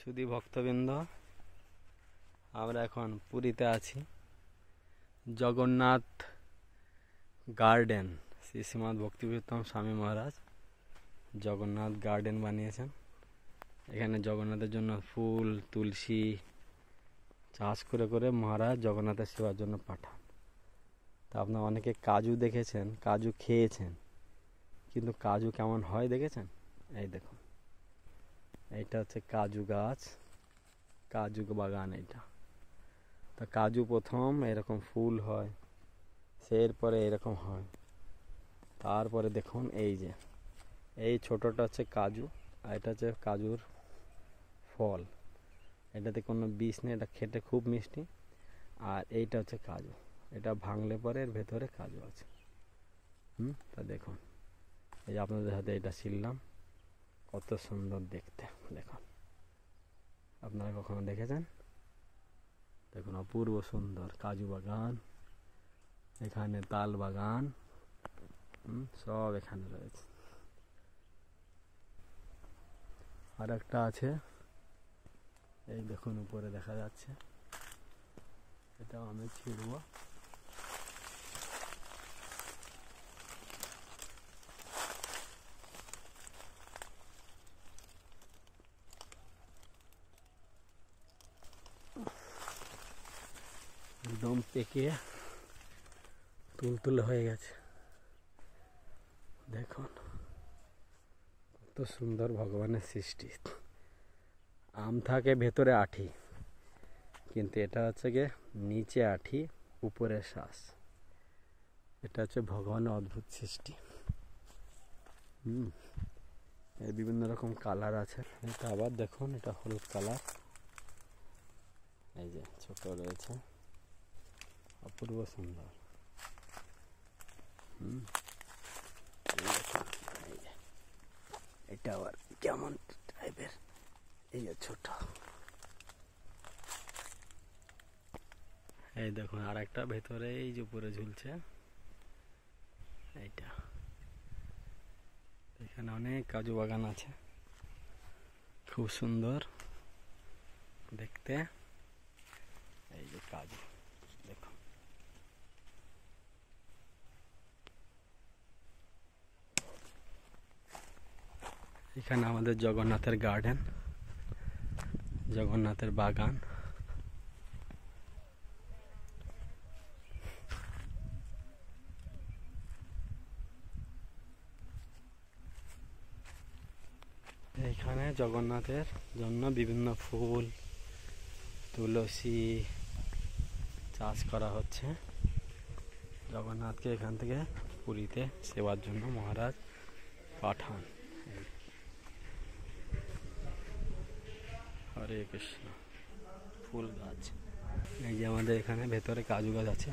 সুধী ভক্তবৃন্দ, আমরা এখন পুরীতে আছি। জগন্নাথ গার্ডেন, শ্রী শ্রীমৎ ভক্তিপ্রীতম স্বামী মহারাজ জগন্নাথ গার্ডেন বানিয়েছেন। এখানে জগন্নাথের জন্য ফুল তুলসী চাষ করে করে মহারাজ জগন্নাথের সেবার জন্য পাঠান। তা আপনারা অনেকে কাজু দেখেছেন, কাজু খেয়েছেন, কিন্তু কাজু কেমন হয় দেখেছেন? এই দেখুন, এইটা হচ্ছে কাজু গাছ, কাজু বাগান এইটা। তা কাজু প্রথম এরকম ফুল হয়, এরপরে এরকম হয়, তারপরে দেখুন এই যে এই ছোটটা হচ্ছে কাজু, আর এটা হচ্ছে কাজুর ফল। এটাতে কোনো বিষ নেই, এটা খেতে খুব মিষ্টি। আর এইটা হচ্ছে কাজু, এটা ভাঙলে পরে এর ভেতরে কাজু আছে। তা দেখুন, এই যে আপনাদের হাতে এটা ছিললাম, কত সুন্দর দেখতে। দেখুন, আপনারা কখনো দেখেছেন? দেখুন, অপূর্ব সুন্দর কাজু বাগান, এখানে তাল বাগান, সব এখানে রয়েছে। আর একটা আছে, এই দেখুন উপরে দেখা যাচ্ছে, এটাও আমি ছিড়ব। একদম পেকে তুলতুলে হয়ে গেছে। দেখুন কত সুন্দর ভগবানের সৃষ্টি। আম থাকে ভেতরে আঠি, কিন্তু এটা হচ্ছে গিয়ে নিচে আঠি, উপরে শ্বাস। এটা হচ্ছে ভগবানের অদ্ভুত সৃষ্টি। এর বিভিন্ন রকম কালার আছে। এটা আবার দেখুন, এটা হলুদ কালার, এই যে ছোট রয়েছে, অপূর্ব সুন্দর। এটা আবার কেমন টাইপের, এই যে ছোট। এই দেখুন আর একটা ভেতরে, এই যে উপরে ঝুলছে এইটা। এখানে অনেক কাজু বাগান আছে, খুব সুন্দর দেখতে। এই যে কাজু দেখুন, এখানে আমাদের জগন্নাথের গার্ডেন, জগন্নাথের বাগান। এখানে জগন্নাথের জন্য বিভিন্ন ফুল তুলসী চাষ করা হচ্ছে। জগন্নাথকে এখান থেকে পুরীতে সেবার জন্য মহারাজ পাঠান। হরে কৃষ্ণ। ফুল গাছ, এই যে আমাদের এখানে ভেতরে কাজু গাছ আছে।